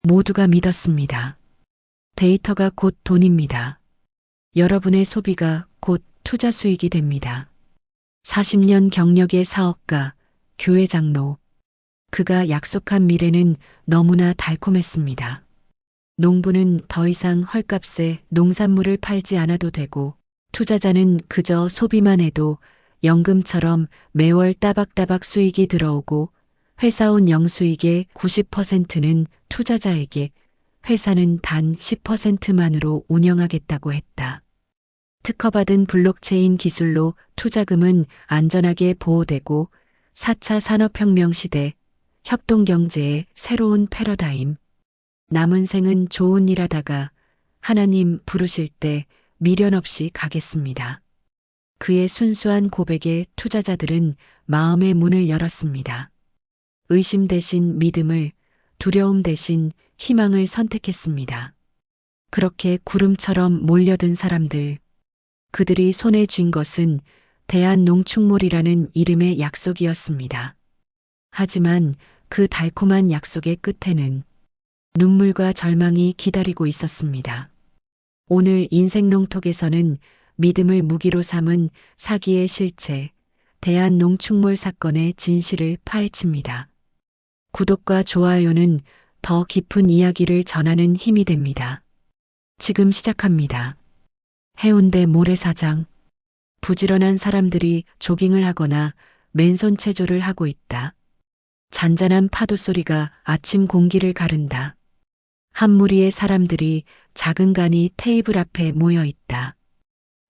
모두가 믿었습니다. 데이터가 곧 돈입니다. 여러분의 소비가 곧 투자 수익이 됩니다. 40년 경력의 사업가, 교회 장로. 그가 약속한 미래는 너무나 달콤했습니다. 농부는 더 이상 헐값에 농산물을 팔지 않아도 되고, 투자자는 그저 소비만 해도 연금처럼 매월 따박따박 수익이 들어오고, 회사원 영수익의 90%는 투자자에게, 회사는 단 10%만으로 운영하겠다고 했다. 특허받은 블록체인 기술로 투자금은 안전하게 보호되고 4차 산업혁명 시대 협동경제의 새로운 패러다임. 남은 생은 좋은 일 하다가 하나님 부르실 때 미련 없이 가겠습니다. 그의 순수한 고백에 투자자들은 마음의 문을 열었습니다. 의심 대신 믿음을, 두려움 대신 희망을 선택했습니다. 그렇게 구름처럼 몰려든 사람들, 그들이 손에 쥔 것은 대한농축몰이라는 이름의 약속이었습니다. 하지만 그 달콤한 약속의 끝에는 눈물과 절망이 기다리고 있었습니다. 오늘 인생농톡에서는 믿음을 무기로 삼은 사기의 실체, 대한농축몰 사건의 진실을 파헤칩니다. 구독과 좋아요는 더 깊은 이야기를 전하는 힘이 됩니다. 지금 시작합니다. 해운대 모래사장. 부지런한 사람들이 조깅을 하거나 맨손 체조를 하고 있다. 잔잔한 파도 소리가 아침 공기를 가른다. 한 무리의 사람들이 작은 간이 테이블 앞에 모여 있다.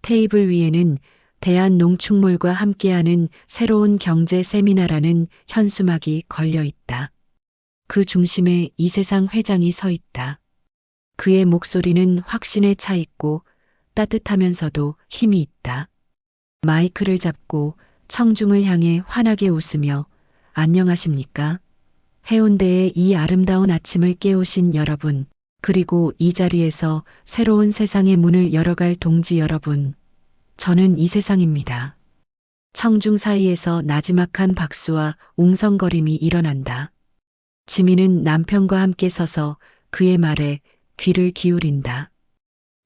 테이블 위에는 대한농축몰과 함께하는 새로운 경제 세미나라는 현수막이 걸려 있다. 그 중심에 이세상 회장이 서 있다. 그의 목소리는 확신에 차 있고 따뜻하면서도 힘이 있다. 마이크를 잡고 청중을 향해 환하게 웃으며 안녕하십니까? 해운대의 이 아름다운 아침을 깨우신 여러분, 그리고 이 자리에서 새로운 세상의 문을 열어갈 동지 여러분, 저는 이세상입니다. 청중 사이에서 나지막한 박수와 웅성거림이 일어난다. 지민은 남편과 함께 서서 그의 말에 귀를 기울인다.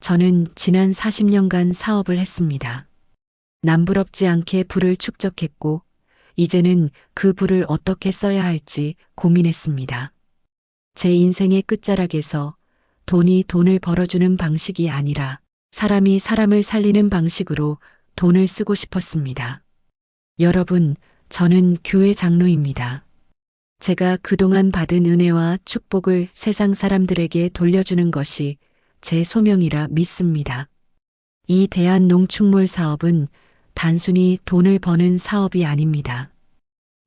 저는 지난 40년간 사업을 했습니다. 남부럽지 않게 부를 축적했고, 이제는 그 부를 어떻게 써야 할지 고민했습니다. 제 인생의 끝자락에서 돈이 돈을 벌어주는 방식이 아니라 사람이 사람을 살리는 방식으로 돈을 쓰고 싶었습니다. 여러분, 저는 교회 장로입니다. 제가 그동안 받은 은혜와 축복을 세상 사람들에게 돌려주는 것이 제 소명이라 믿습니다. 이 대한농축몰 사업은 단순히 돈을 버는 사업이 아닙니다.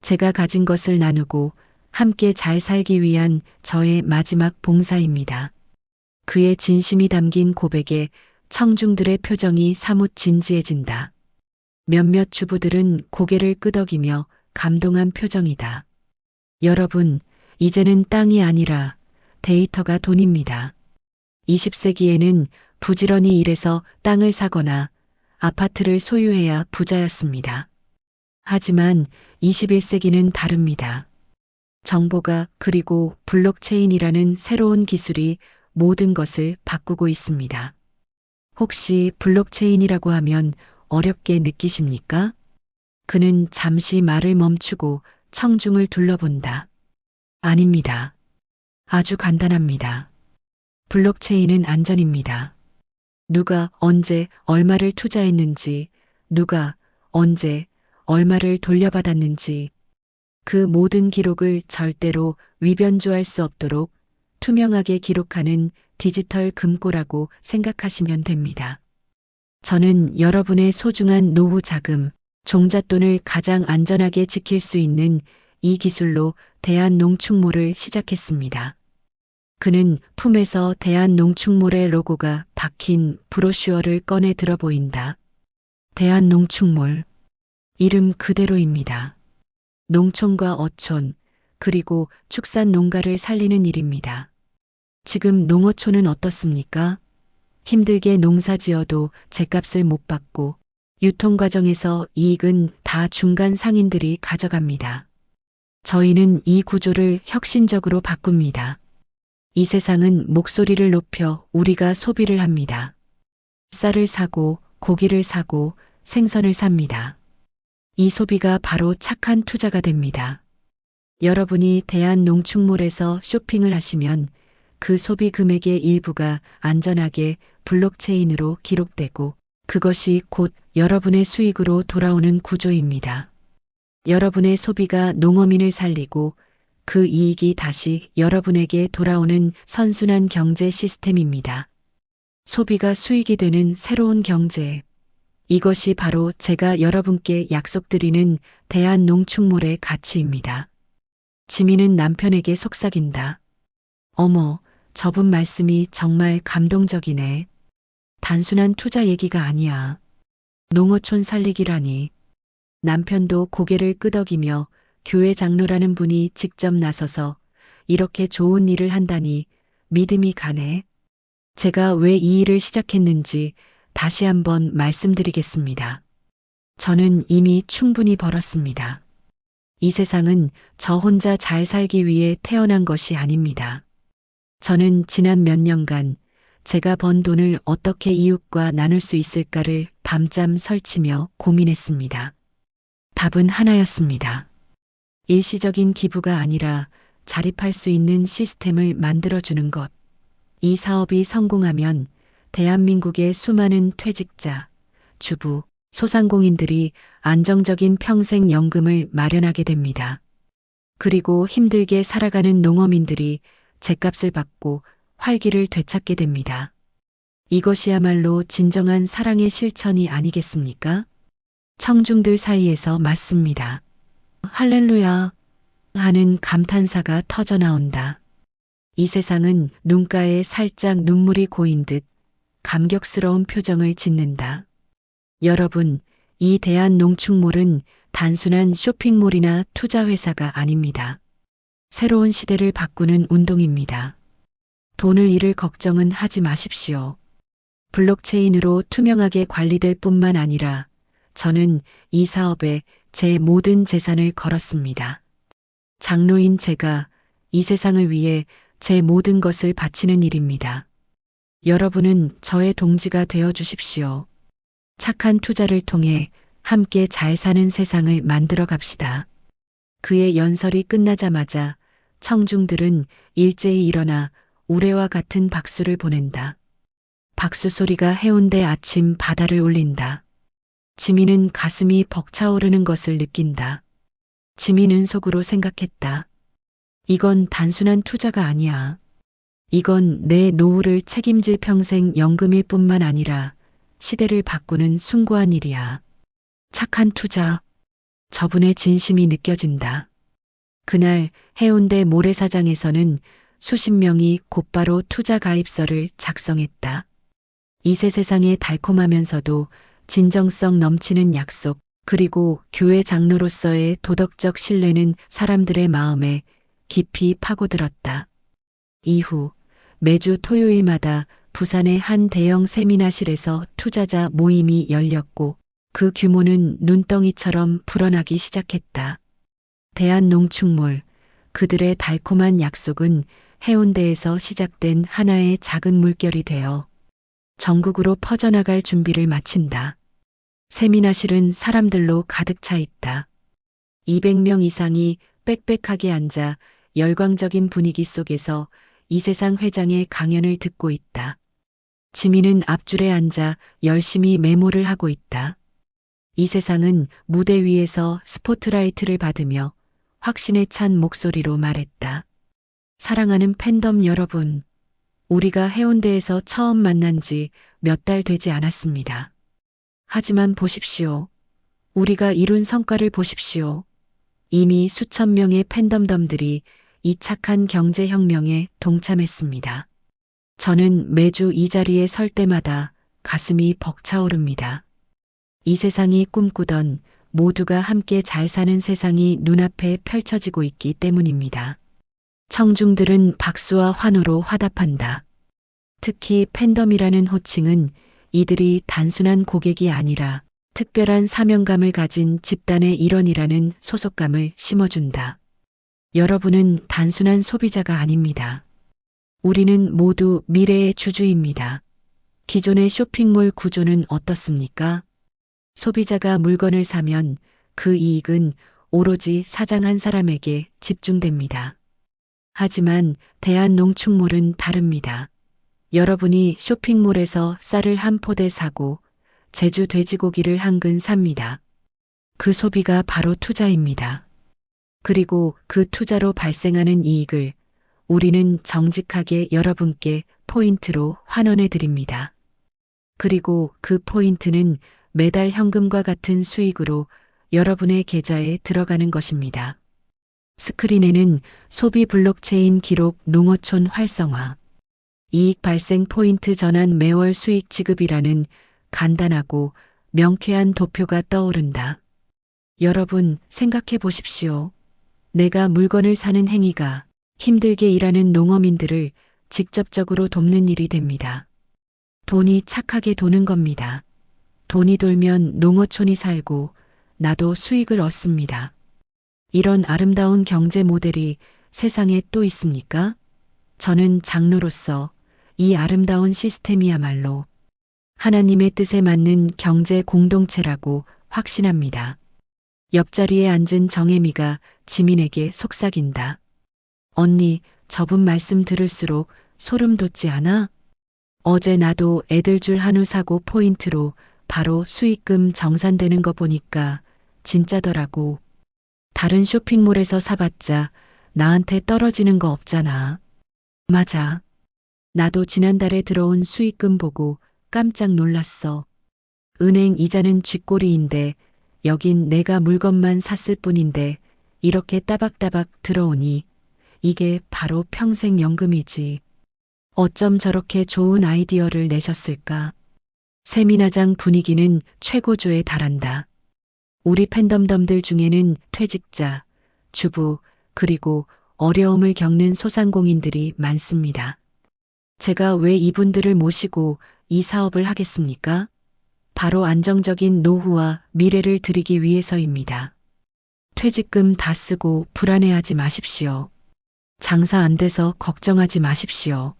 제가 가진 것을 나누고 함께 잘 살기 위한 저의 마지막 봉사입니다. 그의 진심이 담긴 고백에 청중들의 표정이 사뭇 진지해진다. 몇몇 주부들은 고개를 끄덕이며 감동한 표정이다. 여러분, 이제는 땅이 아니라 데이터가 돈입니다. 20세기에는 부지런히 일해서 땅을 사거나 아파트를 소유해야 부자였습니다. 하지만 21세기는 다릅니다. 정보가 그리고 블록체인이라는 새로운 기술이 모든 것을 바꾸고 있습니다. 혹시 블록체인이라고 하면 어렵게 느끼십니까? 그는 잠시 말을 멈추고 청중을 둘러본다. 아닙니다. 아주 간단합니다. 블록체인은 안전입니다. 누가 언제 얼마를 투자했는지, 누가 언제 얼마를 돌려받았는지, 그 모든 기록을 절대로 위변조할 수 없도록 투명하게 기록하는 디지털 금고라고 생각하시면 됩니다. 저는 여러분의 소중한 노후 자금, 종잣돈을 가장 안전하게 지킬 수 있는 이 기술로 대한농축몰을 시작했습니다. 그는 품에서 대한농축몰의 로고가 박힌 브로슈어를 꺼내 들어 보인다. 대한농축몰. 이름 그대로입니다. 농촌과 어촌, 그리고 축산 농가를 살리는 일입니다. 지금 농어촌은 어떻습니까? 힘들게 농사 지어도 죗값을 못 받고 유통 과정에서 이익은 다 중간 상인들이 가져갑니다. 저희는 이 구조를 혁신적으로 바꿉니다. 이 세상은 목소리를 높여 우리가 소비를 합니다. 쌀을 사고 고기를 사고 생선을 삽니다. 이 소비가 바로 착한 투자가 됩니다. 여러분이 대한농축몰에서 쇼핑을 하시면 그 소비 금액의 일부가 안전하게 블록체인으로 기록되고 그것이 곧 여러분의 수익으로 돌아오는 구조입니다. 여러분의 소비가 농어민을 살리고 그 이익이 다시 여러분에게 돌아오는 선순환 경제 시스템입니다. 소비가 수익이 되는 새로운 경제. 이것이 바로 제가 여러분께 약속드리는 대한농축몰의 가치입니다. 지민은 남편에게 속삭인다. 어머, 저분 말씀이 정말 감동적이네. 단순한 투자 얘기가 아니야. 농어촌 살리기라니. 남편도 고개를 끄덕이며 교회 장로라는 분이 직접 나서서 이렇게 좋은 일을 한다니 믿음이 가네. 제가 왜 이 일을 시작했는지 다시 한번 말씀드리겠습니다. 저는 이미 충분히 벌었습니다. 이 세상은 저 혼자 잘 살기 위해 태어난 것이 아닙니다. 저는 지난 몇 년간 제가 번 돈을 어떻게 이웃과 나눌 수 있을까를 밤잠 설치며 고민했습니다. 답은 하나였습니다. 일시적인 기부가 아니라 자립할 수 있는 시스템을 만들어주는 것. 이 사업이 성공하면 대한민국의 수많은 퇴직자, 주부, 소상공인들이 안정적인 평생연금을 마련하게 됩니다. 그리고 힘들게 살아가는 농어민들이 죗값을 받고 활기를 되찾게 됩니다. 이것이야말로 진정한 사랑의 실천이 아니겠습니까? 청중들 사이에서 맞습니다. 할렐루야 하는 감탄사가 터져 나온다. 이 세상은 눈가에 살짝 눈물이 고인 듯 감격스러운 표정을 짓는다. 여러분, 이 대한농축몰은 단순한 쇼핑몰이나 투자회사가 아닙니다. 새로운 시대를 바꾸는 운동입니다. 돈을 잃을 걱정은 하지 마십시오. 블록체인으로 투명하게 관리될 뿐만 아니라 저는 이 사업에 제 모든 재산을 걸었습니다. 장로인 제가 이 세상을 위해 제 모든 것을 바치는 일입니다. 여러분은 저의 동지가 되어 주십시오. 착한 투자를 통해 함께 잘 사는 세상을 만들어 갑시다. 그의 연설이 끝나자마자 청중들은 일제히 일어나 우레와 같은 박수를 보낸다. 박수 소리가 해운대 아침 바다를 울린다. 지민은 가슴이 벅차오르는 것을 느낀다. 지민은 속으로 생각했다. 이건 단순한 투자가 아니야. 이건 내 노후를 책임질 평생 연금일 뿐만 아니라 시대를 바꾸는 숭고한 일이야. 착한 투자. 저분의 진심이 느껴진다. 그날 해운대 모래사장에서는 수십 명이 곧바로 투자 가입서를 작성했다. 이세 세상의 달콤하면서도 진정성 넘치는 약속, 그리고 교회 장로로서의 도덕적 신뢰는 사람들의 마음에 깊이 파고들었다. 이후 매주 토요일마다 부산의 한 대형 세미나실에서 투자자 모임이 열렸고 그 규모는 눈덩이처럼 불어나기 시작했다. 대한농축몰, 그들의 달콤한 약속은 해운대에서 시작된 하나의 작은 물결이 되어 전국으로 퍼져나갈 준비를 마친다. 세미나실은 사람들로 가득 차 있다. 200명 이상이 빽빽하게 앉아 열광적인 분위기 속에서 이세상 회장의 강연을 듣고 있다. 지민은 앞줄에 앉아 열심히 메모를 하고 있다. 이세상은 무대 위에서 스포트라이트를 받으며 확신에 찬 목소리로 말했다. 사랑하는 팬덤 여러분, 우리가 해운대에서 처음 만난 지 몇 달 되지 않았습니다. 하지만 보십시오. 우리가 이룬 성과를 보십시오. 이미 수천 명의 팬덤덤들이 이 착한 경제혁명에 동참했습니다. 저는 매주 이 자리에 설 때마다 가슴이 벅차오릅니다. 이 세상이 꿈꾸던 모두가 함께 잘 사는 세상이 눈앞에 펼쳐지고 있기 때문입니다. 청중들은 박수와 환호로 화답한다. 특히 팬덤이라는 호칭은 이들이 단순한 고객이 아니라 특별한 사명감을 가진 집단의 일원이라는 소속감을 심어준다. 여러분은 단순한 소비자가 아닙니다. 우리는 모두 미래의 주주입니다. 기존의 쇼핑몰 구조는 어떻습니까? 소비자가 물건을 사면 그 이익은 오로지 사장 한 사람에게 집중됩니다. 하지만 대한농축몰은 다릅니다. 여러분이 쇼핑몰에서 쌀을 한 포대 사고 제주 돼지고기를 한 근 삽니다. 그 소비가 바로 투자입니다. 그리고 그 투자로 발생하는 이익을 우리는 정직하게 여러분께 포인트로 환원해 드립니다. 그리고 그 포인트는 매달 현금과 같은 수익으로 여러분의 계좌에 들어가는 것입니다. 스크린에는 소비 블록체인 기록 농어촌 활성화, 이익 발생 포인트 전환 매월 수익 지급이라는 간단하고 명쾌한 도표가 떠오른다. 여러분 생각해 보십시오. 내가 물건을 사는 행위가 힘들게 일하는 농어민들을 직접적으로 돕는 일이 됩니다. 돈이 착하게 도는 겁니다. 돈이 돌면 농어촌이 살고 나도 수익을 얻습니다. 이런 아름다운 경제 모델이 세상에 또 있습니까? 저는 장로로서 이 아름다운 시스템이야말로 하나님의 뜻에 맞는 경제 공동체라고 확신합니다. 옆자리에 앉은 정혜미가 지민에게 속삭인다. 언니, 저분 말씀 들을수록 소름 돋지 않아? 어제 나도 애들 줄 한우 사고 포인트로 바로 수익금 정산되는 거 보니까 진짜더라고. 다른 쇼핑몰에서 사봤자 나한테 떨어지는 거 없잖아. 맞아. 나도 지난달에 들어온 수익금 보고 깜짝 놀랐어. 은행 이자는 쥐꼬리인데 여긴 내가 물건만 샀을 뿐인데 이렇게 따박따박 들어오니 이게 바로 평생 연금이지. 어쩜 저렇게 좋은 아이디어를 내셨을까? 세미나장 분위기는 최고조에 달한다. 우리 팬덤덤들 중에는 퇴직자, 주부, 그리고 어려움을 겪는 소상공인들이 많습니다. 제가 왜 이분들을 모시고 이 사업을 하겠습니까? 바로 안정적인 노후와 미래를 드리기 위해서입니다. 퇴직금 다 쓰고 불안해하지 마십시오. 장사 안 돼서 걱정하지 마십시오.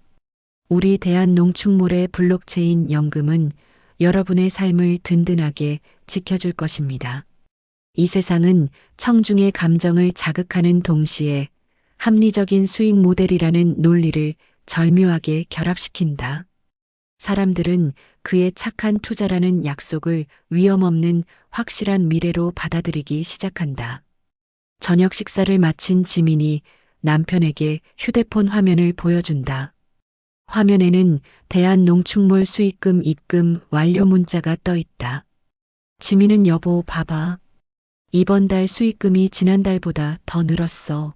우리 대한농축몰의 블록체인 연금은 여러분의 삶을 든든하게 지켜줄 것입니다. 이 세상은 청중의 감정을 자극하는 동시에 합리적인 수익 모델이라는 논리를 절묘하게 결합시킨다. 사람들은 그의 착한 투자라는 약속을 위험 없는 확실한 미래로 받아들이기 시작한다. 저녁 식사를 마친 지민이 남편에게 휴대폰 화면을 보여준다. 화면에는 대한농축몰 수익금 입금 완료 문자가 떠 있다. 지민은 여보 봐봐. 이번 달 수익금이 지난달보다 더 늘었어.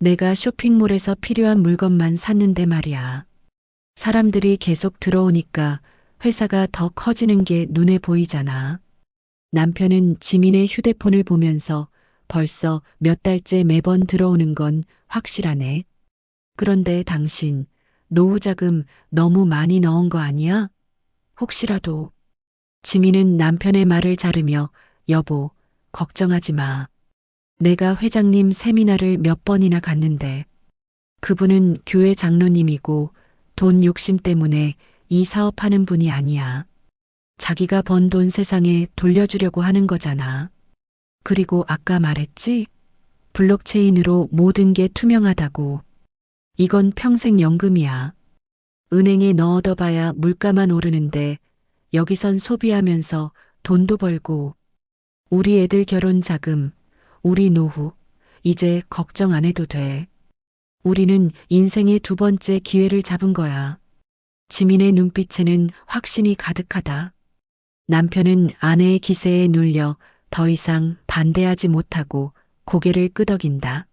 내가 쇼핑몰에서 필요한 물건만 샀는데 말이야. 사람들이 계속 들어오니까 회사가 더 커지는 게 눈에 보이잖아. 남편은 지민의 휴대폰을 보면서 벌써 몇 달째 매번 들어오는 건 확실하네. 그런데 당신 노후자금 너무 많이 넣은 거 아니야? 혹시라도. 지민은 남편의 말을 자르며 여보, 걱정하지 마. 내가 회장님 세미나를 몇 번이나 갔는데 그분은 교회 장로님이고 돈 욕심 때문에 이 사업하는 분이 아니야. 자기가 번 돈 세상에 돌려주려고 하는 거잖아. 그리고 아까 말했지? 블록체인으로 모든 게 투명하다고. 이건 평생 연금이야. 은행에 넣어둬봐야 물가만 오르는데 여기선 소비하면서 돈도 벌고 우리 애들 결혼 자금, 우리 노후, 이제 걱정 안 해도 돼. 우리는 인생의 두 번째 기회를 잡은 거야. 지민의 눈빛에는 확신이 가득하다. 남편은 아내의 기세에 눌려 더 이상 반대하지 못하고 고개를 끄덕인다.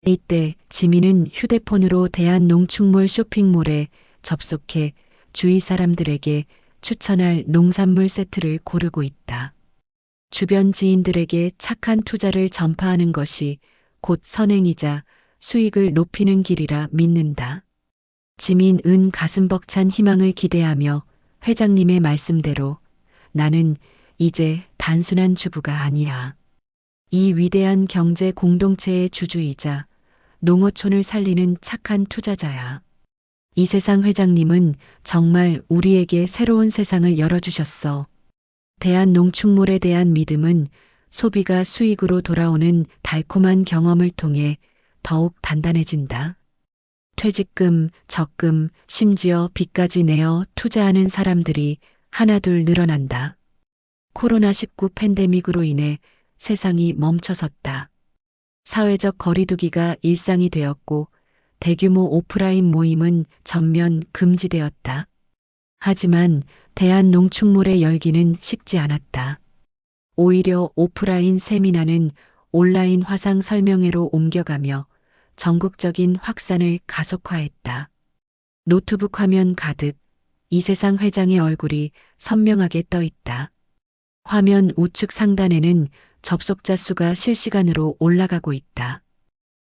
이때 지민은 휴대폰으로 대한농축몰 쇼핑몰에 접속해 주위 사람들에게 추천할 농산물 세트를 고르고 있다. 주변 지인들에게 착한 투자를 전파하는 것이 곧 선행이자 수익을 높이는 길이라 믿는다. 지민은 가슴 벅찬 희망을 기대하며 회장님의 말씀대로 나는 이제 단순한 주부가 아니야. 이 위대한 경제 공동체의 주주이자 농어촌을 살리는 착한 투자자야. 이세상 회장님은 정말 우리에게 새로운 세상을 열어주셨어. 대한농축물에 대한 믿음은 소비가 수익으로 돌아오는 달콤한 경험을 통해 더욱 단단해진다. 퇴직금, 적금, 심지어 빚까지 내어 투자하는 사람들이 하나둘 늘어난다. 코로나19 팬데믹으로 인해 세상이 멈춰섰다. 사회적 거리두기가 일상이 되었고 대규모 오프라인 모임은 전면 금지되었다. 하지만 대한농축물의 열기는 식지 않았다. 오히려 오프라인 세미나는 온라인 화상 설명회로 옮겨가며 전국적인 확산을 가속화했다. 노트북 화면 가득 이세상 회장의 얼굴이 선명하게 떠 있다. 화면 우측 상단에는 접속자 수가 실시간으로 올라가고 있다.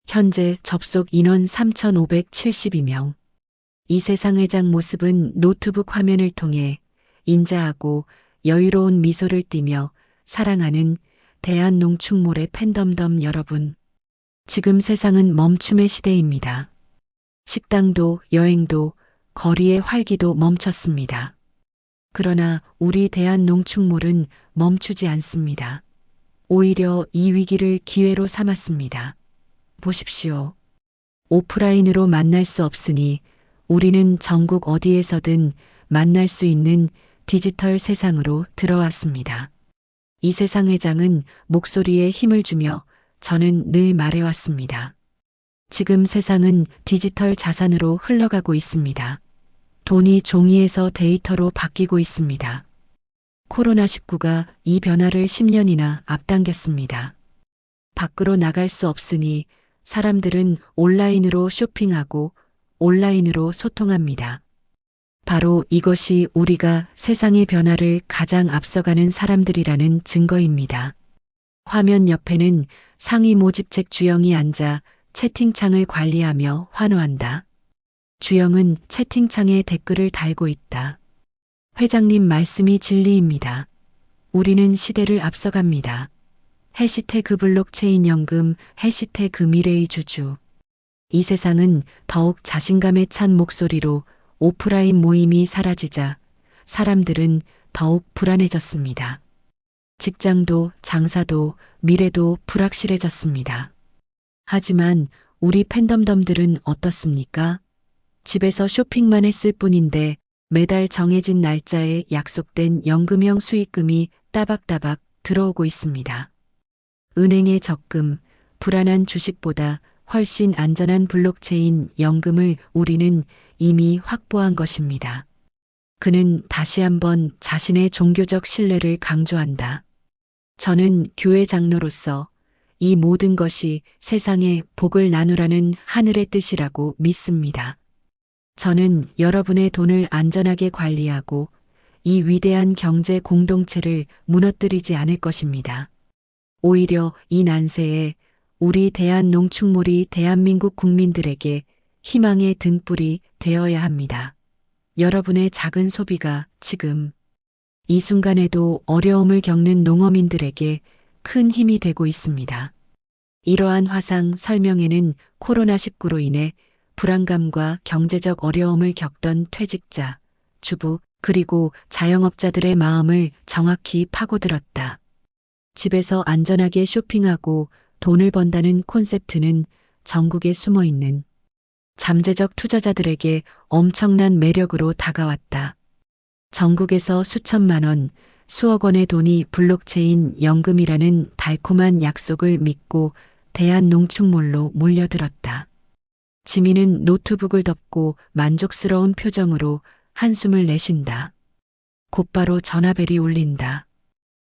현재 접속 인원 3,572명. 이세상 회장 모습은 노트북 화면을 통해 인자하고 여유로운 미소를 띠며 사랑하는 대한농축물의 팬덤덤 여러분. 지금 세상은 멈춤의 시대입니다. 식당도 여행도 거리의 활기도 멈췄습니다. 그러나 우리 대한농축물은 멈추지 않습니다. 오히려 이 위기를 기회로 삼았습니다. 보십시오. 오프라인으로 만날 수 없으니 우리는 전국 어디에서든 만날 수 있는 디지털 세상으로 들어왔습니다. 이세상 회장은 목소리에 힘을 주며 저는 늘 말해왔습니다. 지금 세상은 디지털 자산으로 흘러가고 있습니다. 돈이 종이에서 데이터로 바뀌고 있습니다. 코로나19가 이 변화를 10년이나 앞당겼습니다. 밖으로 나갈 수 없으니 사람들은 온라인으로 쇼핑하고 온라인으로 소통합니다. 바로 이것이 우리가 세상의 변화를 가장 앞서가는 사람들이라는 증거입니다. 화면 옆에는 상위 모집책 주영이 앉아 채팅창을 관리하며 환호한다. 주영은 채팅창에 댓글을 달고 있다. 회장님 말씀이 진리입니다. 우리는 시대를 앞서갑니다. 해시태그 블록체인 연금, 해시태그 미래의 주주. 이 세상은 더욱 자신감에 찬 목소리로 오프라인 모임이 사라지자 사람들은 더욱 불안해졌습니다. 직장도 장사도 미래도 불확실해졌습니다. 하지만 우리 팬덤덤들은 어떻습니까? 집에서 쇼핑만 했을 뿐인데 매달 정해진 날짜에 약속된 연금형 수익금이 따박따박 들어오고 있습니다. 은행의 적금, 불안한 주식보다 훨씬 안전한 블록체인 연금을 우리는 이미 확보한 것입니다. 그는 다시 한번 자신의 종교적 신뢰를 강조한다. 저는 교회 장로로서 이 모든 것이 세상에 복을 나누라는 하늘의 뜻이라고 믿습니다. 저는 여러분의 돈을 안전하게 관리하고 이 위대한 경제 공동체를 무너뜨리지 않을 것입니다. 오히려 이 난세에 우리 대한농축물이 대한민국 국민들에게 희망의 등불이 되어야 합니다. 여러분의 작은 소비가 지금 이 순간에도 어려움을 겪는 농어민들에게 큰 힘이 되고 있습니다. 이러한 화상 설명회는 코로나19로 인해 불안감과 경제적 어려움을 겪던 퇴직자, 주부, 그리고 자영업자들의 마음을 정확히 파고들었다. 집에서 안전하게 쇼핑하고 돈을 번다는 콘셉트는 전국에 숨어 있는 잠재적 투자자들에게 엄청난 매력으로 다가왔다. 전국에서 수천만 원, 수억 원의 돈이 블록체인 연금이라는 달콤한 약속을 믿고 대한농축물로 몰려들었다. 지민은 노트북을 덮고 만족스러운 표정으로 한숨을 내쉰다. 곧바로 전화벨이 울린다.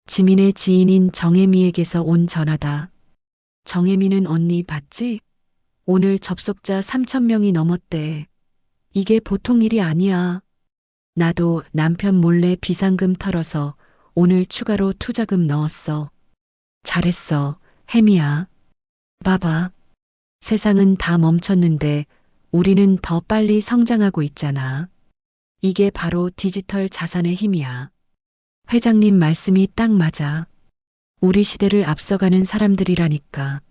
지민의 지인인 정혜미에게서 온 전화다. 정혜미는 언니 봤지? 오늘 접속자 3,000명이 넘었대. 이게 보통 일이 아니야. 나도 남편 몰래 비상금 털어서 오늘 추가로 투자금 넣었어. 잘했어, 혜미야. 봐봐. 세상은 다 멈췄는데 우리는 더 빨리 성장하고 있잖아. 이게 바로 디지털 자산의 힘이야. 회장님 말씀이 딱 맞아. 우리 시대를 앞서가는 사람들이라니까.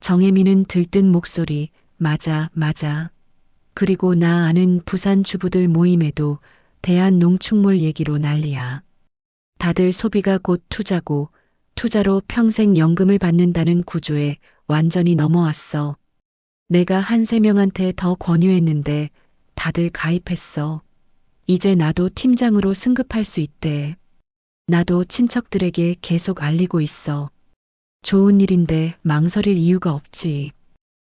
정혜미는 들뜬 목소리, 맞아, 맞아. 그리고 나 아는 부산 주부들 모임에도 대한농축물 얘기로 난리야. 다들 소비가 곧 투자고 투자로 평생 연금을 받는다는 구조에 완전히 넘어왔어. 내가 한 세 명한테 더 권유했는데 다들 가입했어. 이제 나도 팀장으로 승급할 수 있대. 나도 친척들에게 계속 알리고 있어. 좋은 일인데 망설일 이유가 없지.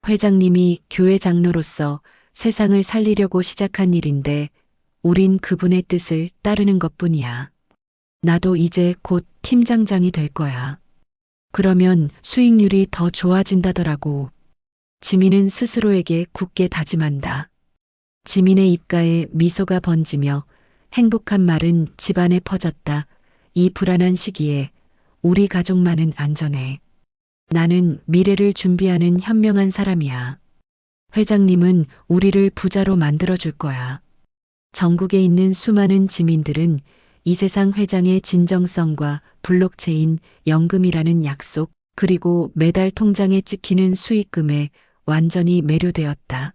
회장님이 교회 장로로서 세상을 살리려고 시작한 일인데 우린 그분의 뜻을 따르는 것뿐이야. 나도 이제 곧 팀장장이 될 거야. 그러면 수익률이 더 좋아진다더라고. 지민은 스스로에게 굳게 다짐한다. 지민의 입가에 미소가 번지며 행복한 말은 집안에 퍼졌다. 이 불안한 시기에 우리 가족만은 안전해. 나는 미래를 준비하는 현명한 사람이야. 회장님은 우리를 부자로 만들어줄 거야. 전국에 있는 수많은 지민들은 이세상 회장의 진정성과 블록체인, 연금이라는 약속, 그리고 매달 통장에 찍히는 수익금에 완전히 매료되었다.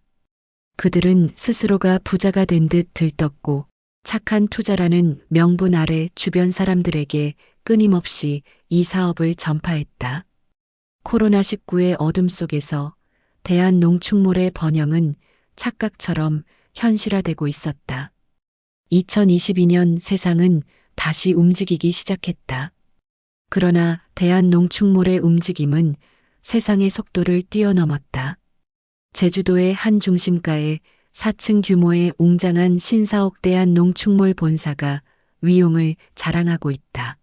그들은 스스로가 부자가 된 듯 들떴고 착한 투자라는 명분 아래 주변 사람들에게 끊임없이 이 사업을 전파했다. 코로나19의 어둠 속에서 대한농축몰의 번영은 착각처럼 현실화되고 있었다. 2022년 세상은 다시 움직이기 시작했다. 그러나 대한농축몰의 움직임은 세상의 속도를 뛰어넘었다. 제주도의 한 중심가에 4층 규모의 웅장한 신사옥 대한농축몰 본사가 위용을 자랑하고 있다.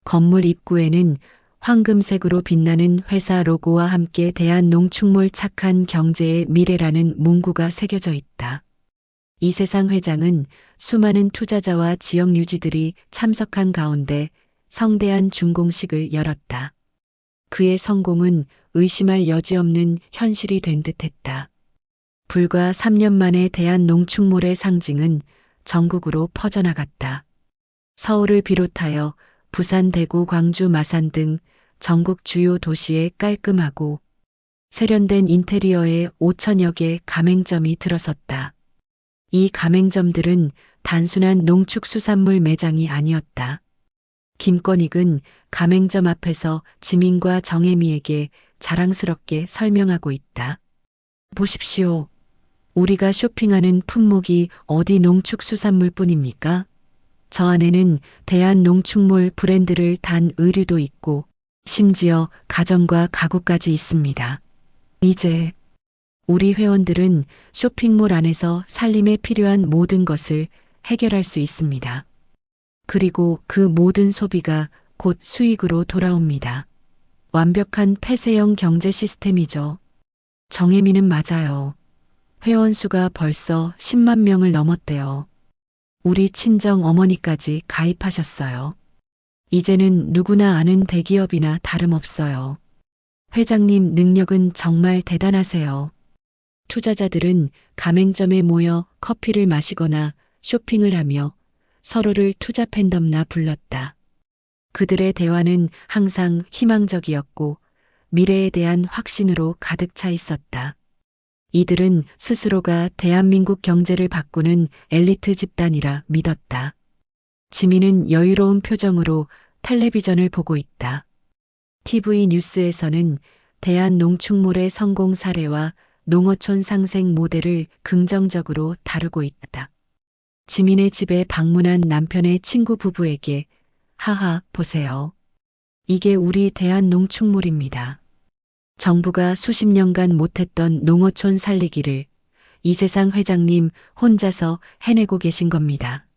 건물 입구에는 황금색으로 빛나는 회사 로고와 함께 대한농축몰 착한 경제의 미래라는 문구가 새겨져 있다. 이세상 회장은 수많은 투자자와 지역 유지들이 참석한 가운데 성대한 준공식을 열었다. 그의 성공은 의심할 여지 없는 현실이 된 듯했다. 불과 3년 만에 대한농축몰의 상징은 전국으로 퍼져나갔다. 서울을 비롯하여 부산, 대구, 광주, 마산 등 전국 주요 도시에 깔끔하고 세련된 인테리어에 5천여 개 가맹점이 들어섰다. 이 가맹점들은 단순한 농축수산물 매장이 아니었다. 김권익은 가맹점 앞에서 지민과 정혜미에게 자랑스럽게 설명하고 있다. 보십시오. 우리가 쇼핑하는 품목이 어디 농축수산물뿐입니까? 저 안에는 대한농축몰 브랜드를 단 의류도 있고 심지어 가전과 가구까지 있습니다. 이제 우리 회원들은 쇼핑몰 안에서 살림에 필요한 모든 것을 해결할 수 있습니다. 그리고 그 모든 소비가 곧 수익으로 돌아옵니다. 완벽한 폐쇄형 경제 시스템이죠. 정혜미는 맞아요. 회원 수가 벌써 10만 명을 넘었대요. 우리 친정 어머니까지 가입하셨어요. 이제는 누구나 아는 대기업이나 다름없어요. 회장님 능력은 정말 대단하세요. 투자자들은 가맹점에 모여 커피를 마시거나 쇼핑을 하며 서로를 투자 팬덤나 불렀다. 그들의 대화는 항상 희망적이었고 미래에 대한 확신으로 가득 차 있었다. 이들은 스스로가 대한민국 경제를 바꾸는 엘리트 집단이라 믿었다. 지민은 여유로운 표정으로 텔레비전을 보고 있다. TV 뉴스에서는 대한농축몰의 성공 사례와 농어촌 상생 모델을 긍정적으로 다루고 있다. 지민의 집에 방문한 남편의 친구 부부에게 하하 보세요. 이게 우리 대한농축몰입니다. 정부가 수십 년간 못했던 농어촌 살리기를 이세상 회장님 혼자서 해내고 계신 겁니다.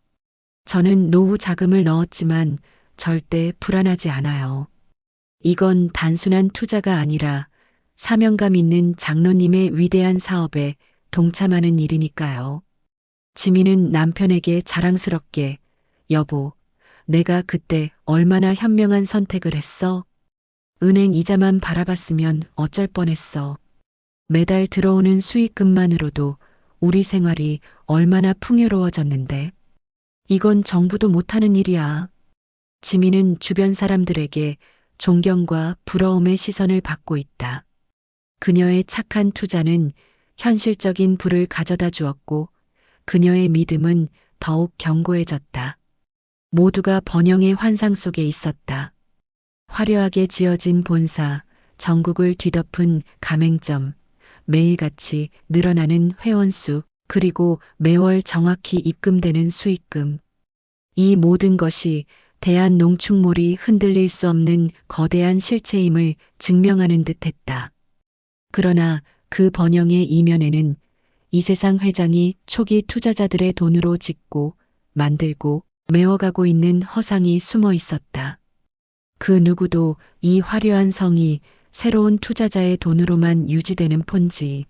저는 노후 자금을 넣었지만 절대 불안하지 않아요. 이건 단순한 투자가 아니라 사명감 있는 장로님의 위대한 사업에 동참하는 일이니까요. 지민은 남편에게 자랑스럽게 여보, 내가 그때 얼마나 현명한 선택을 했어? 은행 이자만 바라봤으면 어쩔 뻔했어. 매달 들어오는 수익금만으로도 우리 생활이 얼마나 풍요로워졌는데. 이건 정부도 못하는 일이야. 지민은 주변 사람들에게 존경과 부러움의 시선을 받고 있다. 그녀의 착한 투자는 현실적인 부를 가져다 주었고 그녀의 믿음은 더욱 견고해졌다. 모두가 번영의 환상 속에 있었다. 화려하게 지어진 본사, 전국을 뒤덮은 가맹점, 매일같이 늘어나는 회원수, 그리고 매월 정확히 입금되는 수익금. 이 모든 것이 대한농축몰이 흔들릴 수 없는 거대한 실체임을 증명하는 듯 했다. 그러나 그 번영의 이면에는 이세상 회장이 초기 투자자들의 돈으로 짓고 만들고 메워가고 있는 허상이 숨어 있었다. 그 누구도 이 화려한 성이 새로운 투자자의 돈으로만 유지되는 폰지,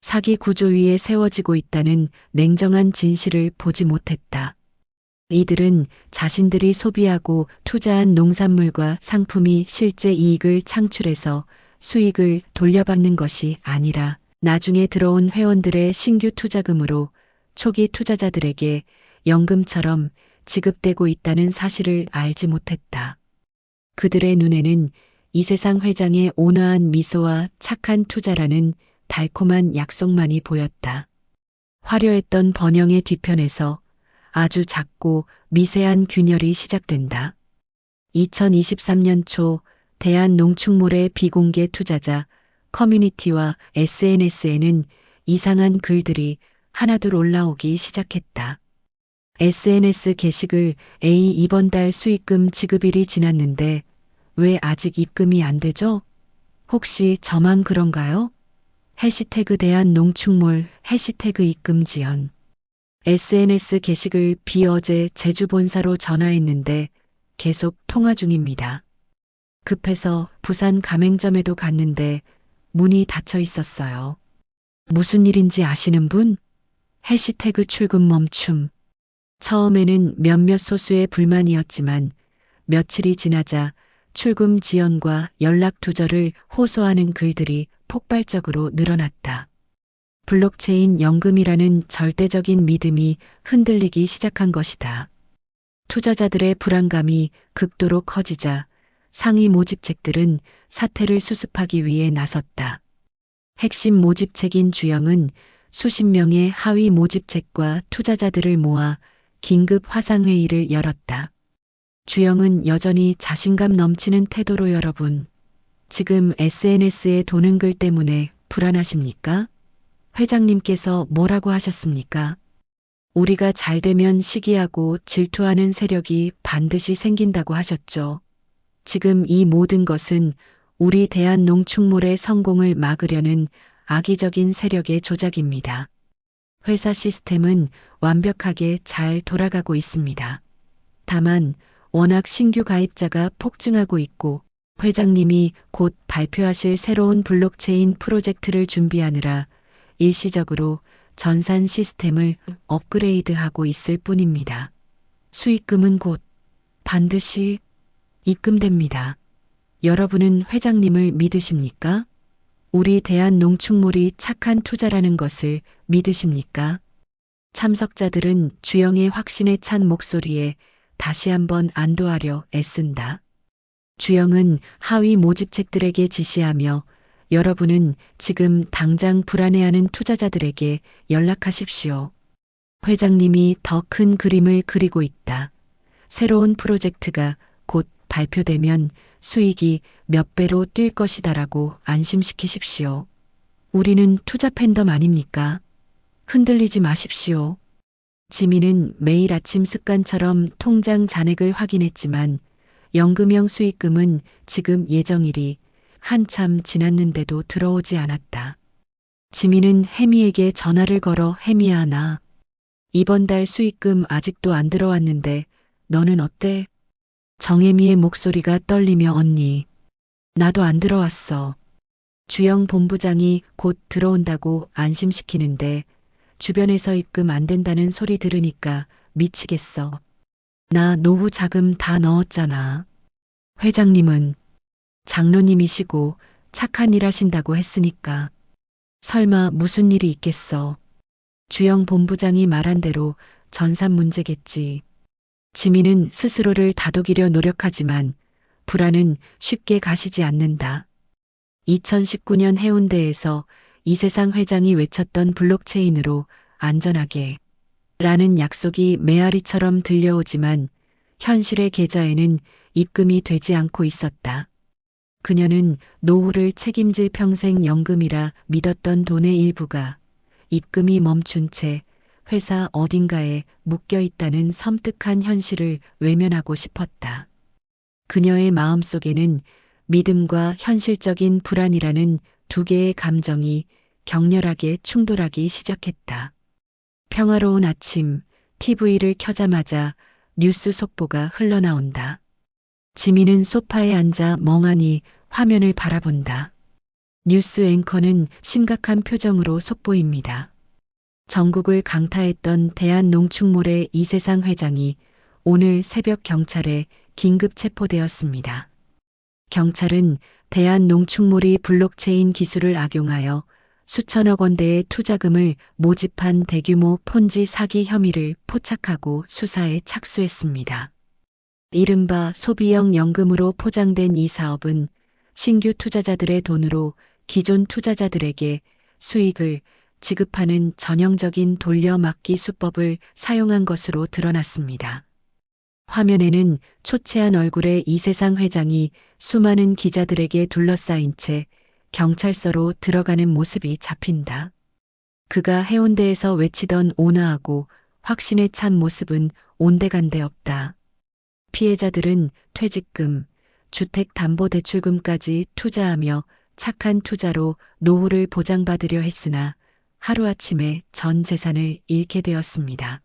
사기 구조 위에 세워지고 있다는 냉정한 진실을 보지 못했다. 이들은 자신들이 소비하고 투자한 농산물과 상품이 실제 이익을 창출해서 수익을 돌려받는 것이 아니라 나중에 들어온 회원들의 신규 투자금으로 초기 투자자들에게 연금처럼 지급되고 있다는 사실을 알지 못했다. 그들의 눈에는 이세상 회장의 온화한 미소와 착한 투자라는 달콤한 약속만이 보였다. 화려했던 번영의 뒤편에서 아주 작고 미세한 균열이 시작된다. 2023년 초 대한농축몰의 비공개 투자자 커뮤니티와 SNS에는 이상한 글들이 하나둘 올라오기 시작했다. SNS 게시글 A 이번 달 수익금 지급일이 지났는데 왜 아직 입금이 안 되죠? 혹시 저만 그런가요? 해시태그 대한농축몰 해시태그 입금 지연. SNS 게시글 B 어제 제주 본사로 전화했는데 계속 통화 중입니다. 급해서 부산 가맹점에도 갔는데 문이 닫혀 있었어요. 무슨 일인지 아시는 분? 해시태그 출금 멈춤. 처음에는 몇몇 소수의 불만이었지만 며칠이 지나자 출금 지연과 연락 두절을 호소하는 글들이 폭발적으로 늘어났다. 블록체인 연금이라는 절대적인 믿음이 흔들리기 시작한 것이다. 투자자들의 불안감이 극도로 커지자 상위 모집책들은 사태를 수습하기 위해 나섰다. 핵심 모집책인 주영은 수십 명의 하위 모집책과 투자자들을 모아 긴급 화상회의를 열었다. 주영은 여전히 자신감 넘치는 태도로 여러분, 지금 SNS에 도는 글 때문에 불안하십니까? 회장님께서 뭐라고 하셨습니까? 우리가 잘 되면 시기하고 질투하는 세력이 반드시 생긴다고 하셨죠. 지금 이 모든 것은 우리 대한농축몰의 성공을 막으려는 악의적인 세력의 조작입니다. 회사 시스템은 완벽하게 잘 돌아가고 있습니다. 다만 워낙 신규 가입자가 폭증하고 있고 회장님이 곧 발표하실 새로운 블록체인 프로젝트를 준비하느라 일시적으로 전산 시스템을 업그레이드하고 있을 뿐입니다. 수익금은 곧 반드시 입금됩니다. 여러분은 회장님을 믿으십니까? 우리 대한농축몰이 착한 투자라는 것을 믿으십니까? 참석자들은 주영의 확신에 찬 목소리에 다시 한번 안도하려 애쓴다. 주영은 하위 모집책들에게 지시하며 여러분은 지금 당장 불안해하는 투자자들에게 연락하십시오. 회장님이 더 큰 그림을 그리고 있다. 새로운 프로젝트가 곧 발표되면 수익이 몇 배로 뛸 것이다라고 안심시키십시오. 우리는 투자 팬덤 아닙니까? 흔들리지 마십시오. 지민은 매일 아침 습관처럼 통장 잔액을 확인했지만 연금형 수익금은 지금 예정일이 한참 지났는데도 들어오지 않았다. 지민은 혜미에게 전화를 걸어 혜미야 나 이번 달 수익금 아직도 안 들어왔는데 너는 어때? 정혜미의 목소리가 떨리며 언니, 나도 안 들어왔어. 주영 본부장이 곧 들어온다고 안심시키는데 주변에서 입금 안 된다는 소리 들으니까 미치겠어. 나 노후 자금 다 넣었잖아. 회장님은 장로님이시고 착한 일 하신다고 했으니까. 설마 무슨 일이 있겠어. 주영 본부장이 말한 대로 전산 문제겠지. 지민은 스스로를 다독이려 노력하지만 불안은 쉽게 가시지 않는다. 2019년 해운대에서 이세상 회장이 외쳤던 블록체인으로 안전하게 라는 약속이 메아리처럼 들려오지만 현실의 계좌에는 입금이 되지 않고 있었다. 그녀는 노후를 책임질 평생 연금이라 믿었던 돈의 일부가 입금이 멈춘 채 회사 어딘가에 묶여 있다는 섬뜩한 현실을 외면하고 싶었다. 그녀의 마음속에는 믿음과 현실적인 불안이라는 두 개의 감정이 격렬하게 충돌하기 시작했다. 평화로운 아침, TV를 켜자마자 뉴스 속보가 흘러나온다. 지민은 소파에 앉아 멍하니 화면을 바라본다. 뉴스 앵커는 심각한 표정으로 속보입니다. 전국을 강타했던 대한농축몰의 이세상 회장이 오늘 새벽 경찰에 긴급 체포되었습니다. 경찰은 대한농축몰이 블록체인 기술을 악용하여 수천억 원대의 투자금을 모집한 대규모 폰지 사기 혐의를 포착하고 수사에 착수했습니다. 이른바 소비형 연금으로 포장된 이 사업은 신규 투자자들의 돈으로 기존 투자자들에게 수익을 지급하는 전형적인 돌려막기 수법을 사용한 것으로 드러났습니다. 화면에는 초췌한 얼굴의 이세상 회장이 수많은 기자들에게 둘러싸인 채 경찰서로 들어가는 모습이 잡힌다. 그가 해운대에서 외치던 온화하고 확신에 찬 모습은 온데간데 없다. 피해자들은 퇴직금, 주택담보대출금까지 투자하며 착한 투자로 노후를 보장받으려 했으나 하루아침에 전 재산을 잃게 되었습니다.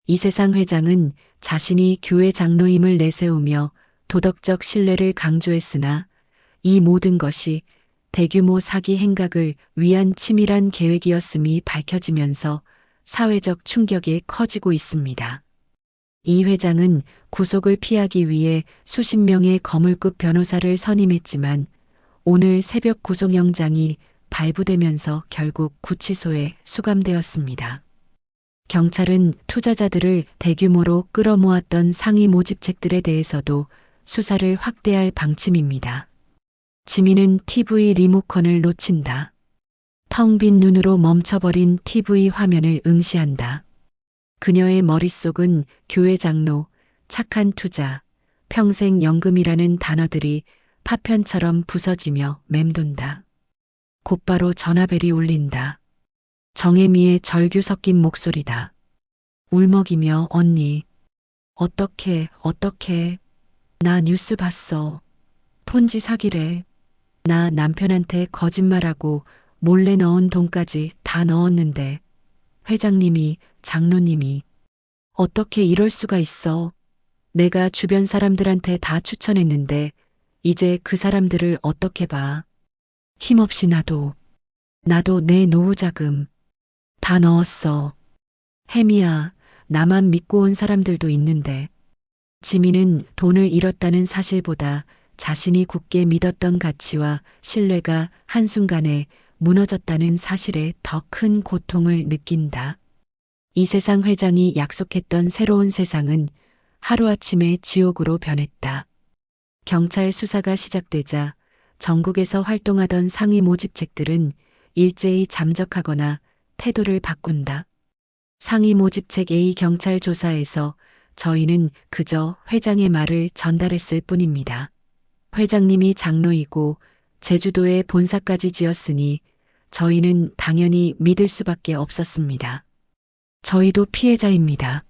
이세상 회장은 자신이 교회 장로임을 내세우며 도덕적 신뢰를 강조했으나 이 모든 것이 대규모 사기 행각을 위한 치밀한 계획이었음이 밝혀지면서 사회적 충격이 커지고 있습니다. 이 회장은 구속을 피하기 위해 수십 명의 거물급 변호사를 선임했지만 오늘 새벽 구속영장이 발부되면서 결국 구치소에 수감되었습니다. 경찰은 투자자들을 대규모로 끌어모았던 상위 모집책들에 대해서도 수사를 확대할 방침입니다. 지민은 TV 리모컨을 놓친다. 텅 빈 눈으로 멈춰버린 TV 화면을 응시한다. 그녀의 머릿속은 교회 장로, 착한 투자, 평생 연금이라는 단어들이 파편처럼 부서지며 맴돈다. 곧바로 전화벨이 울린다. 정혜미의 절규 섞인 목소리다. 울먹이며 언니. 어떻게. 나 뉴스 봤어. 폰지 사기래. 나 남편한테 거짓말하고 몰래 넣은 돈까지 다 넣었는데 회장님이, 장로님이 어떻게 이럴 수가 있어. 내가 주변 사람들한테 다 추천했는데 이제 그 사람들을 어떻게 봐. 힘없이 나도 내 노후 자금 다 넣었어. 혜미야, 나만 믿고 온 사람들도 있는데. 지민은 돈을 잃었다는 사실보다 자신이 굳게 믿었던 가치와 신뢰가 한순간에 무너졌다는 사실에 더 큰 고통을 느낀다. 이세상 회장이 약속했던 새로운 세상은 하루아침에 지옥으로 변했다. 경찰 수사가 시작되자 전국에서 활동하던 상위 모집책들은 일제히 잠적하거나 태도를 바꾼다. 상위 모집책 A 경찰 조사에서 저희는 그저 회장의 말을 전달했을 뿐입니다. 회장님이 장로이고 제주도에 본사까지 지었으니 저희는 당연히 믿을 수밖에 없었습니다. 저희도 피해자입니다.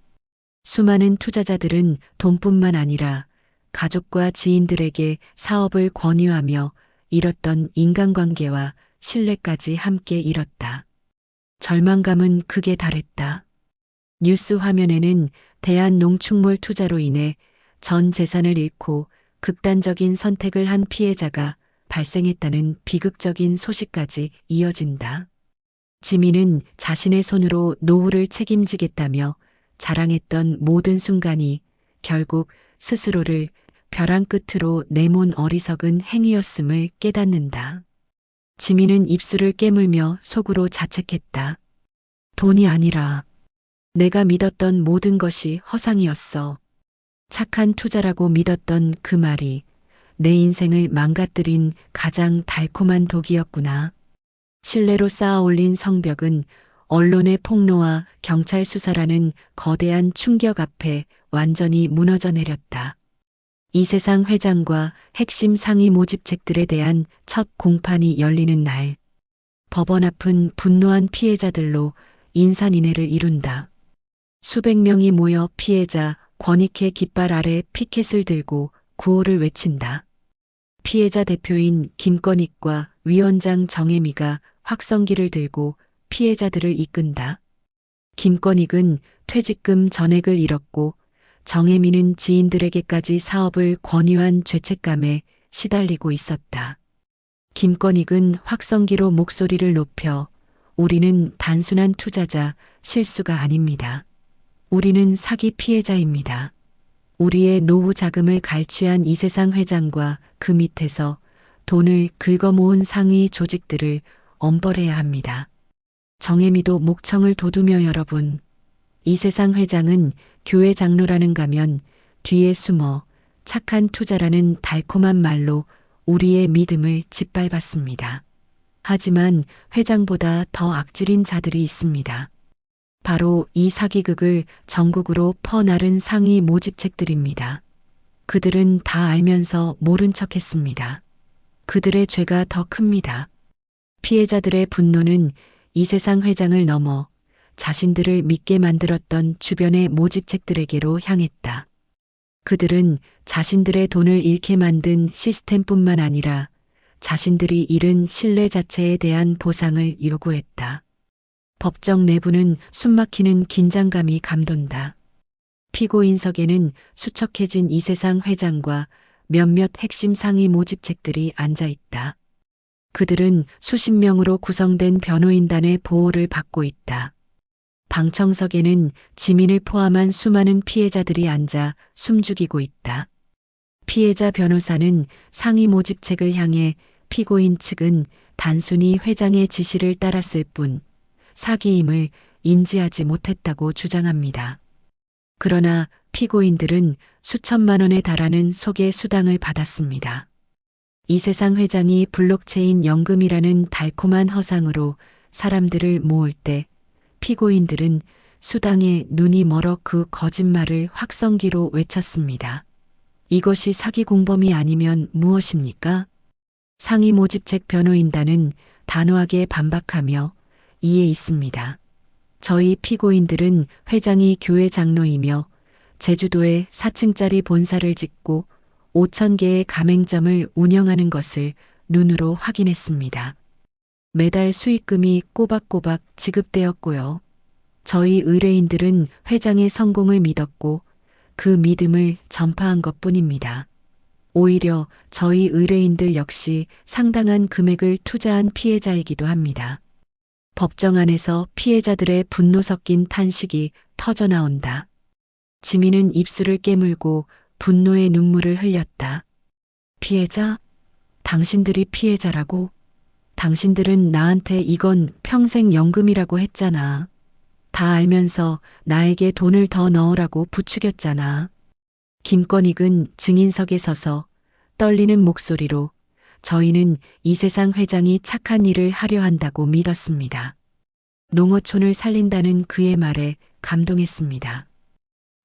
수많은 투자자들은 돈뿐만 아니라 가족과 지인들에게 사업을 권유하며 잃었던 인간관계와 신뢰까지 함께 잃었다. 절망감은 극에 달했다. 뉴스 화면에는 대한농축몰 투자로 인해 전 재산을 잃고 극단적인 선택을 한 피해자가 발생했다는 비극적인 소식까지 이어진다. 지민은 자신의 손으로 노후를 책임지겠다며 자랑했던 모든 순간이 결국 스스로를 벼랑 끝으로 내몬 어리석은 행위였음을 깨닫는다. 지민은 입술을 깨물며 속으로 자책했다. 돈이 아니라 내가 믿었던 모든 것이 허상이었어. 착한 투자라고 믿었던 그 말이 내 인생을 망가뜨린 가장 달콤한 독이었구나. 신뢰로 쌓아 올린 성벽은 언론의 폭로와 경찰 수사라는 거대한 충격 앞에 완전히 무너져 내렸다. 이세상 회장과 핵심 상위 모집책들에 대한 첫 공판이 열리는 날, 법원 앞은 분노한 피해자들로 인산인해를 이룬다. 수백 명이 모여 피해자 권익회 깃발 아래 피켓을 들고 구호를 외친다. 피해자 대표인 김건익과 위원장 정혜미가 확성기를 들고 피해자들을 이끈다. 김건익은 퇴직금 전액을 잃었고 정혜미는 지인들에게까지 사업을 권유한 죄책감에 시달리고 있었다. 김건익은 확성기로 목소리를 높여 우리는 단순한 투자자, 실수가 아닙니다. 우리는 사기 피해자입니다. 우리의 노후 자금을 갈취한 이세상 회장과 그 밑에서 돈을 긁어모은 상위 조직들을 엄벌해야 합니다. 정혜미도 목청을 돋우며 여러분, 이세상 회장은 교회 장로라는 가면 뒤에 숨어 착한 투자라는 달콤한 말로 우리의 믿음을 짓밟았습니다. 하지만 회장보다 더 악질인 자들이 있습니다. 바로 이 사기극을 전국으로 퍼나른 상위 모집책들입니다. 그들은 다 알면서 모른 척했습니다. 그들의 죄가 더 큽니다. 피해자들의 분노는 이세상 회장을 넘어 자신들을 믿게 만들었던 주변의 모집책들에게로 향했다. 그들은 자신들의 돈을 잃게 만든 시스템뿐만 아니라 자신들이 잃은 신뢰 자체에 대한 보상을 요구했다. 법정 내부는 숨막히는 긴장감이 감돈다. 피고인석에는 수척해진 이세상 회장과 몇몇 핵심 상위 모집책들이 앉아 있다. 그들은 수십 명으로 구성된 변호인단의 보호를 받고 있다. 방청석에는 지민을 포함한 수많은 피해자들이 앉아 숨죽이고 있다. 피해자 변호사는 상위 모집책을 향해 피고인 측은 단순히 회장의 지시를 따랐을 뿐 사기임을 인지하지 못했다고 주장합니다. 그러나 피고인들은 수천만 원에 달하는 소개 수당을 받았습니다. 이세상 회장이 블록체인 연금이라는 달콤한 허상으로 사람들을 모을 때 피고인들은 수당에 눈이 멀어 그 거짓말을 확성기로 외쳤습니다. 이것이 사기 공범이 아니면 무엇입니까? 상위 모집책 변호인단은 단호하게 반박하며 이에 있습니다. 저희 피고인들은 회장이 교회 장로이며 제주도에 4층짜리 본사를 짓고 5,000개의 가맹점을 운영하는 것을 눈으로 확인했습니다. 매달 수익금이 꼬박꼬박 지급되었고요. 저희 의뢰인들은 회장의 성공을 믿었고 그 믿음을 전파한 것뿐입니다. 오히려 저희 의뢰인들 역시 상당한 금액을 투자한 피해자이기도 합니다. 법정 안에서 피해자들의 분노 섞인 탄식이 터져나온다. 지민은 입술을 깨물고 분노의 눈물을 흘렸다. 피해자? 당신들이 피해자라고? 당신들은 나한테 이건 평생 연금이라고 했잖아. 다 알면서 나에게 돈을 더 넣으라고 부추겼잖아. 김건익은 증인석에 서서 떨리는 목소리로 저희는 이세상 회장이 착한 일을 하려 한다고 믿었습니다. 농어촌을 살린다는 그의 말에 감동했습니다.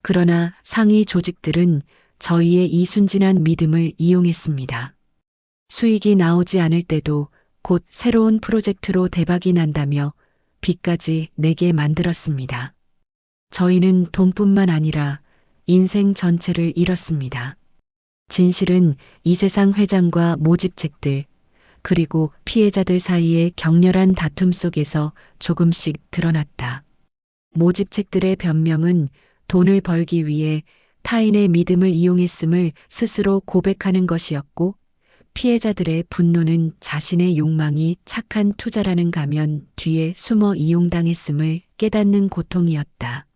그러나 상위 조직들은 저희의 이 순진한 믿음을 이용했습니다. 수익이 나오지 않을 때도 곧 새로운 프로젝트로 대박이 난다며 빚까지 내게 만들었습니다. 저희는 돈뿐만 아니라 인생 전체를 잃었습니다. 진실은 이세상 회장과 모집책들 그리고 피해자들 사이의 격렬한 다툼 속에서 조금씩 드러났다. 모집책들의 변명은 돈을 벌기 위해 타인의 믿음을 이용했음을 스스로 고백하는 것이었고 피해자들의 분노는 자신의 욕망이 착한 투자라는 가면 뒤에 숨어 이용당했음을 깨닫는 고통이었다.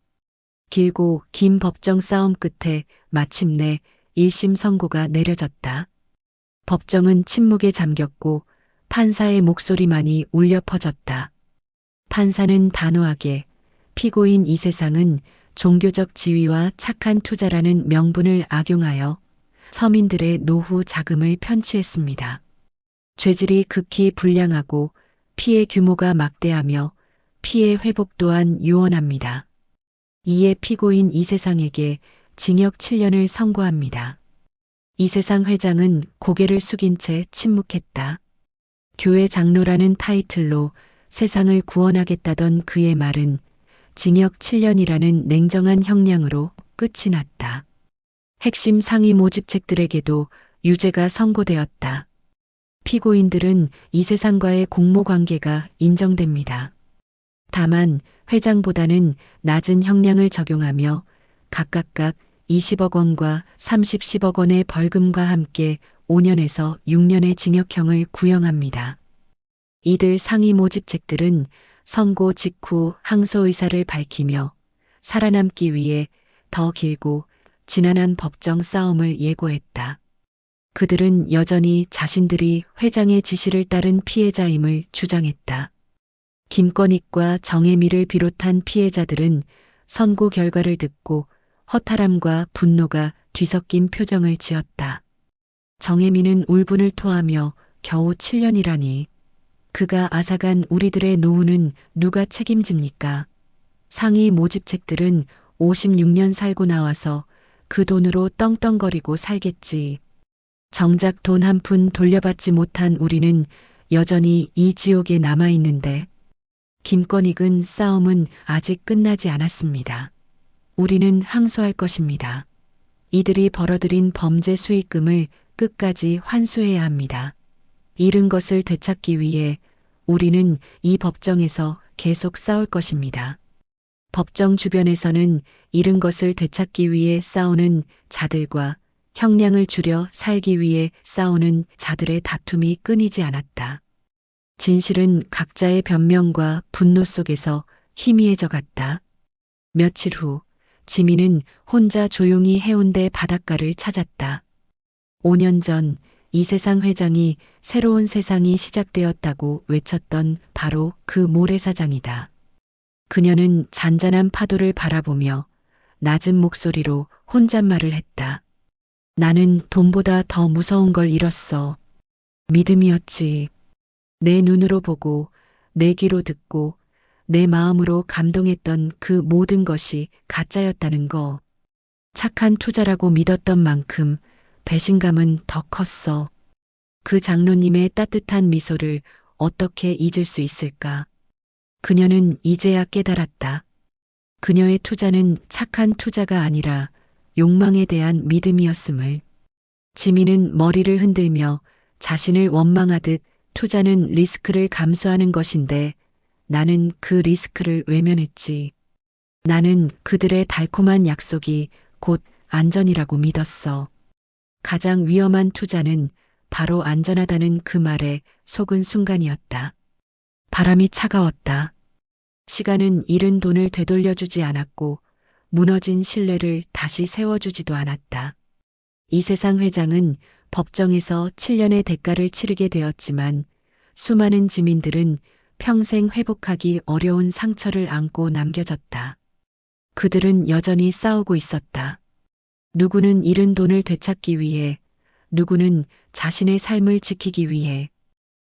길고 긴 법정 싸움 끝에 마침내 1심 선고가 내려졌다. 법정은 침묵에 잠겼고 판사의 목소리만이 울려 퍼졌다. 판사는 단호하게 피고인 이세상은 종교적 지위와 착한 투자라는 명분을 악용하여 서민들의 노후 자금을 편취했습니다. 죄질이 극히 불량하고 피해 규모가 막대하며 피해 회복 또한 유언합니다. 이에 피고인 이세상에게 징역 7년을 선고합니다. 이세상 회장은 고개를 숙인 채 침묵했다. 교회 장로라는 타이틀로 세상을 구원하겠다던 그의 말은 징역 7년이라는 냉정한 형량으로 끝이 났다. 핵심 상위 모집책들에게도 유죄가 선고되었다. 피고인들은 이세상과의 공모 관계가 인정됩니다. 다만 회장보다는 낮은 형량을 적용하며 각각 20억 원과 30억 원의 벌금과 함께 5년에서 6년의 징역형을 구형합니다. 이들 상위 모집책들은 선고 직후 항소 의사를 밝히며 살아남기 위해 더 길고 지난한 법정 싸움을 예고했다. 그들은 여전히 자신들이 회장의 지시를 따른 피해자임을 주장했다. 김건익과 정혜미를 비롯한 피해자들은 선고 결과를 듣고 허탈함과 분노가 뒤섞인 표정을 지었다. 정혜미는 울분을 토하며 겨우 7년이라니. 그가 앗아간 우리들의 노후는 누가 책임집니까? 상위 모집책들은 56년 살고 나와서 그 돈으로 떵떵거리고 살겠지. 정작 돈 한 푼 돌려받지 못한 우리는 여전히 이 지옥에 남아있는데 김건익은 싸움은 아직 끝나지 않았습니다. 우리는 항소할 것입니다. 이들이 벌어들인 범죄 수익금을 끝까지 환수해야 합니다. 잃은 것을 되찾기 위해 우리는 이 법정에서 계속 싸울 것입니다. 법정 주변에서는 잃은 것을 되찾기 위해 싸우는 자들과 형량을 줄여 살기 위해 싸우는 자들의 다툼이 끊이지 않았다. 진실은 각자의 변명과 분노 속에서 희미해져 갔다. 며칠 후 지민은 혼자 조용히 해운대 바닷가를 찾았다. 5년 전 이세상 회장이 새로운 세상이 시작되었다고 외쳤던 바로 그 모래사장이다. 그녀는 잔잔한 파도를 바라보며 낮은 목소리로 혼잣말을 했다. 나는 돈보다 더 무서운 걸 잃었어. 믿음이었지. 내 눈으로 보고 내 귀로 듣고 내 마음으로 감동했던 그 모든 것이 가짜였다는 거. 착한 투자라고 믿었던 만큼 배신감은 더 컸어. 그 장로님의 따뜻한 미소를 어떻게 잊을 수 있을까? 그녀는 이제야 깨달았다. 그녀의 투자는 착한 투자가 아니라 욕망에 대한 믿음이었음을. 지민은 머리를 흔들며 자신을 원망하듯 투자는 리스크를 감수하는 것인데 나는 그 리스크를 외면했지. 나는 그들의 달콤한 약속이 곧 안전이라고 믿었어. 가장 위험한 투자는 바로 안전하다는 그 말에 속은 순간이었다. 바람이 차가웠다. 시간은 잃은 돈을 되돌려주지 않았고 무너진 신뢰를 다시 세워주지도 않았다. 이세상 회장은 법정에서 7년의 대가를 치르게 되었지만 수많은 지민들은 평생 회복하기 어려운 상처를 안고 남겨졌다. 그들은 여전히 싸우고 있었다. 누구는 잃은 돈을 되찾기 위해, 누구는 자신의 삶을 지키기 위해.